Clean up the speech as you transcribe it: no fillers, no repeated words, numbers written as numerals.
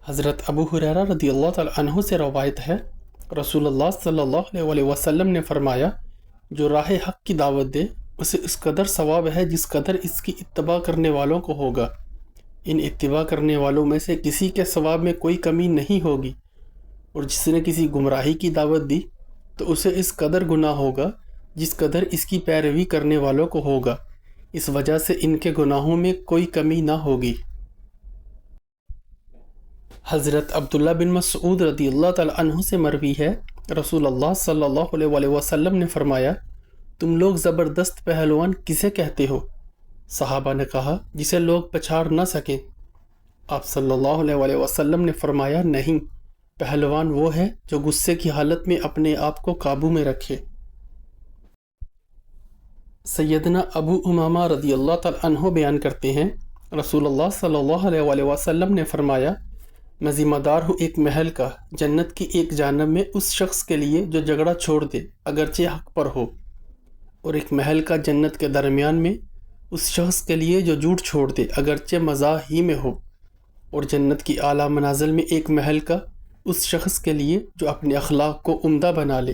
حضرت ابو ہریرہ رضی اللہ تعالیٰ عنہ سے روایت ہے، رسول اللہ صلی اللہ علیہ وسلم نے فرمایا، جو راہ حق کی دعوت دے اسے اس قدر ثواب ہے جس قدر اس کی اتباع کرنے والوں کو ہوگا۔ ان اتباع کرنے والوں میں سے کسی کے ثواب میں کوئی کمی نہیں ہوگی، اور جس نے کسی گمراہی کی دعوت دی تو اسے اس قدر گناہ ہوگا جس قدر اس کی پیروی کرنے والوں کو ہوگا، اس وجہ سے ان کے گناہوں میں کوئی کمی نہ ہوگی۔ حضرت عبداللہ بن مسعود رضی اللہ تعالیٰ عنہ سے مروی ہے، رسول اللہ صلی اللہ علیہ وسلم نے فرمایا، تم لوگ زبردست پہلوان کسے کہتے ہو؟ صحابہ نے کہا، جسے لوگ پچھاڑ نہ سکیں۔ آپ صلی اللہ علیہ وسلم نے فرمایا، نہیں، پہلوان وہ ہے جو غصے کی حالت میں اپنے آپ کو قابو میں رکھے۔ سیدنا ابو امامہ رضی اللہ تعالیٰ عنہ بیان کرتے ہیں، رسول اللہ صلی اللہ علیہ وسلم نے فرمایا، میں ذمہ دار ہوں ایک محل کا جنت کی ایک جانب میں اس شخص کے لیے جو جھگڑا چھوڑ دے اگرچہ حق پر ہو، اور ایک محل کا جنت کے درمیان میں اس شخص کے لیے جو جھوٹ چھوڑ دے اگرچہ مزاح ہی میں ہو، اور جنت کی اعلیٰ منازل میں ایک محل کا اس شخص کے لیے جو اپنے اخلاق کو عمدہ بنا لے۔